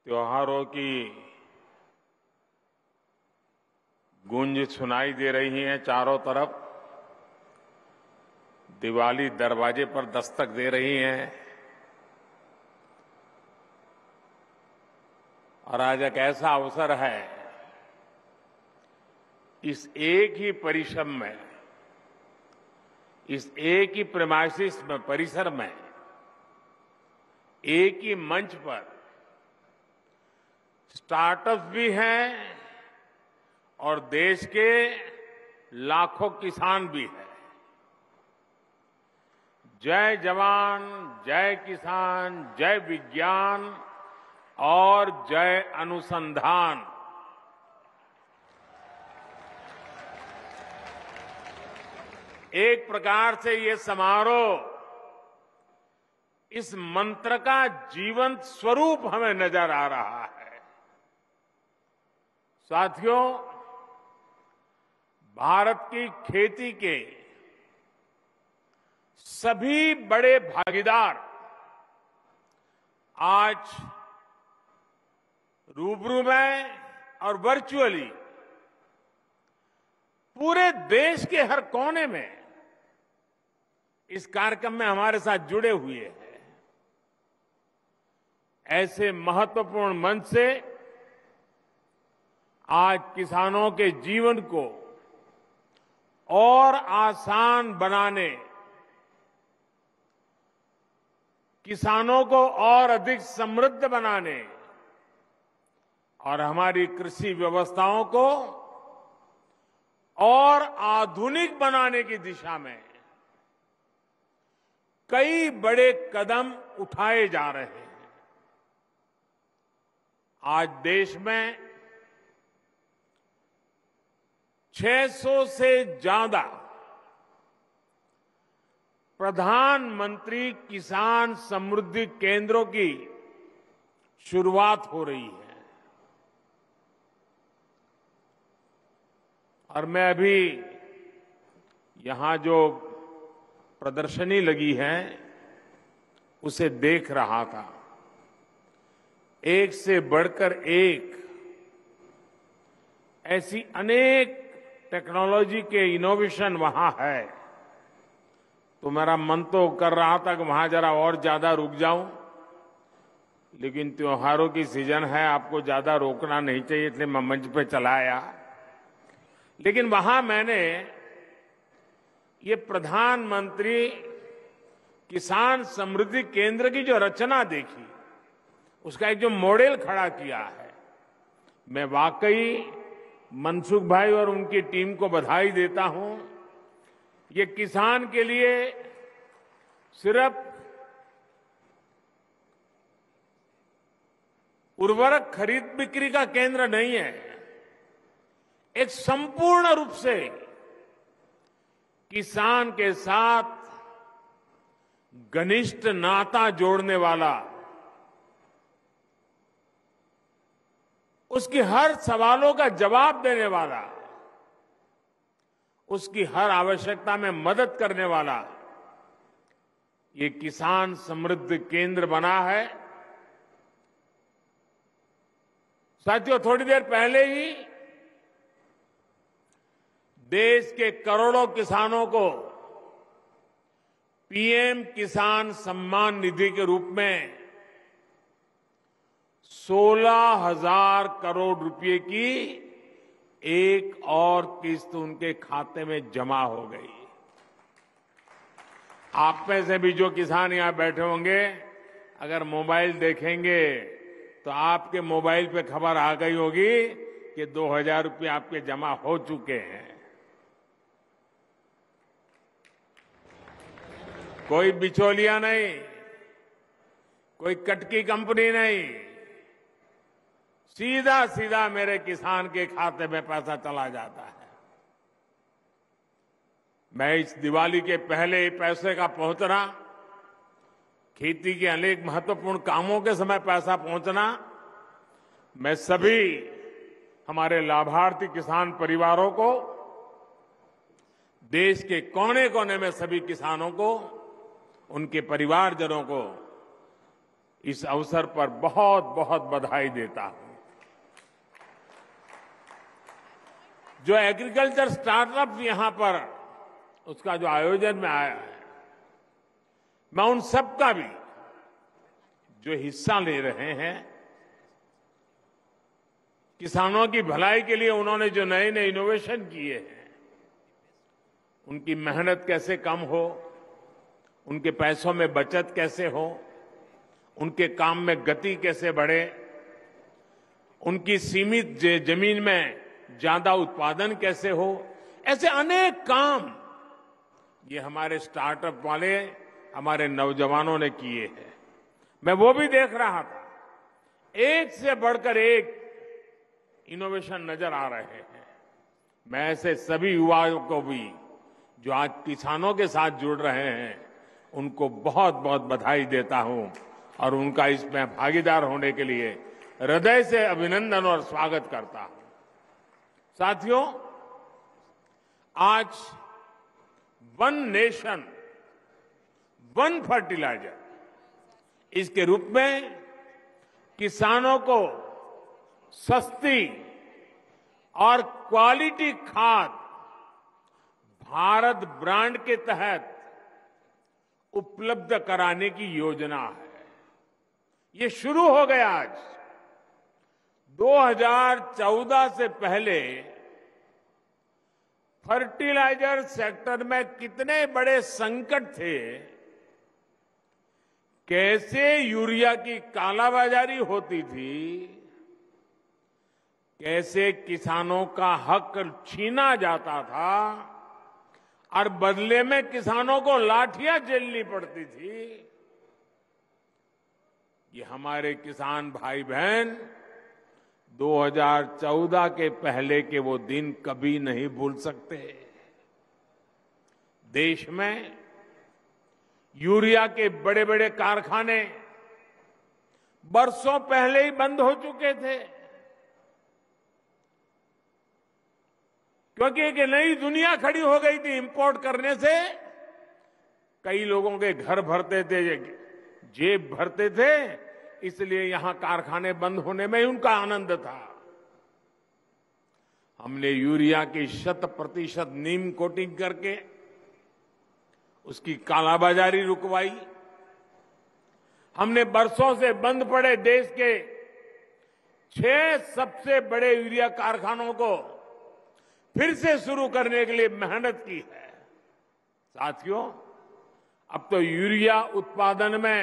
त्योहारों की गूंज सुनाई दे रही है। चारों तरफ दिवाली दरवाजे पर दस्तक दे रही है और आज एक ऐसा अवसर है, इस एक ही परिसर में, इस एक ही प्रेमाइसिस में, परिसर में, एक ही मंच पर स्टार्टअप भी हैं और देश के लाखों किसान भी हैं। जय जवान, जय किसान, जय विज्ञान और जय अनुसंधान। एक प्रकार से ये समारोह इस मंत्र का जीवंत स्वरूप हमें नजर आ रहा है। साथियों, भारत की खेती के सभी बड़े भागीदार आज रूबरू में और वर्चुअली पूरे देश के हर कोने में इस कार्यक्रम में हमारे साथ जुड़े हुए हैं। ऐसे महत्वपूर्ण मंच से आज किसानों के जीवन को और आसान बनाने, किसानों को और अधिक समृद्ध बनाने और हमारी कृषि व्यवस्थाओं को और आधुनिक बनाने की दिशा में कई बड़े कदम उठाए जा रहे हैं। आज देश में 600 से ज्यादा प्रधानमंत्री किसान समृद्धि केंद्रों की शुरुआत हो रही है और मैं अभी यहां जो प्रदर्शनी लगी है उसे देख रहा था। एक से बढ़कर एक ऐसी अनेक टेक्नोलॉजी के इनोवेशन वहां है, तो मेरा मन तो कर रहा था कि वहां जरा और ज्यादा रुक जाऊं, लेकिन त्योहारों की सीजन है, आपको ज्यादा रोकना नहीं चाहिए, इसलिए मैं मंच पे चला आया। लेकिन वहां मैंने ये प्रधानमंत्री किसान समृद्धि केंद्र की जो रचना देखी, उसका एक जो मॉडल खड़ा किया है, मैं वाकई मनसुख भाई और उनकी टीम को बधाई देता हूं। ये किसान के लिए सिर्फ उर्वरक खरीद बिक्री का केंद्र नहीं है, एक संपूर्ण रूप से किसान के साथ घनिष्ठ नाता जोड़ने वाला, उसकी हर सवालों का जवाब देने वाला, उसकी हर आवश्यकता में मदद करने वाला ये किसान समृद्धि केंद्र बना है। साथियों, थोड़ी देर पहले ही देश के करोड़ों किसानों को पीएम किसान सम्मान निधि के रूप में 16,000 करोड़ रुपए की एक और किस्त उनके खाते में जमा हो गई। आप में से भी जो किसान यहां बैठे होंगे, अगर मोबाइल देखेंगे तो आपके मोबाइल पे खबर आ गई होगी कि 2,000 रुपये आपके जमा हो चुके हैं। कोई बिचौलिया नहीं, कोई कटकी कंपनी नहीं, सीधा सीधा मेरे किसान के खाते में पैसा चला जाता है। मैं इस दिवाली के पहले पैसे का पहुंचना, खेती के अनेक महत्वपूर्ण कामों के समय पैसा पहुंचना, मैं सभी हमारे लाभार्थी किसान परिवारों को, देश के कोने कोने में सभी किसानों को, उनके परिवारजनों को इस अवसर पर बहुत बहुत बधाई देता हूं। जो एग्रीकल्चर स्टार्टअप यहां पर उसका जो आयोजन में आया है, मैं उन सबका भी जो हिस्सा ले रहे हैं, किसानों की भलाई के लिए उन्होंने जो नए नए इनोवेशन किए हैं, उनकी मेहनत कैसे कम हो, उनके पैसों में बचत कैसे हो, उनके काम में गति कैसे बढ़े, उनकी सीमित जमीन में ज्यादा उत्पादन कैसे हो, ऐसे अनेक काम ये हमारे स्टार्टअप वाले हमारे नौजवानों ने किए हैं। मैं वो भी देख रहा था, एक से बढ़कर एक इनोवेशन नजर आ रहे हैं। मैं ऐसे सभी युवाओं को भी जो आज किसानों के साथ जुड़ रहे हैं, उनको बहुत बहुत बधाई देता हूं और उनका इसमें भागीदार होने के लिए हृदय से अभिनंदन और स्वागत करता हूं। साथियों, आज वन नेशन वन फर्टिलाइजर इसके रूप में किसानों को सस्ती और क्वालिटी खाद भारत ब्रांड के तहत उपलब्ध कराने की योजना है। ये शुरू हो गया आज। 2014 से पहले फर्टिलाइजर सेक्टर में कितने बड़े संकट थे, कैसे यूरिया की कालाबाजारी होती थी, कैसे किसानों का हक छीना जाता था और बदले में किसानों को लाठियां झेलनी पड़ती थी। ये हमारे किसान भाई बहन 2014 के पहले के वो दिन कभी नहीं भूल सकते। देश में यूरिया के बड़े बड़े कारखाने बरसों पहले ही बंद हो चुके थे, क्योंकि एक नई दुनिया खड़ी हो गई थी। इंपोर्ट करने से कई लोगों के घर भरते थे, जेब भरते थे, इसलिए यहां कारखाने बंद होने में ही उनका आनंद था। हमने यूरिया की 100% नीम कोटिंग करके उसकी कालाबाजारी रुकवाई। हमने बरसों से बंद पड़े देश के 6 सबसे बड़े यूरिया कारखानों को फिर से शुरू करने के लिए मेहनत की है। साथियों, अब तो यूरिया उत्पादन में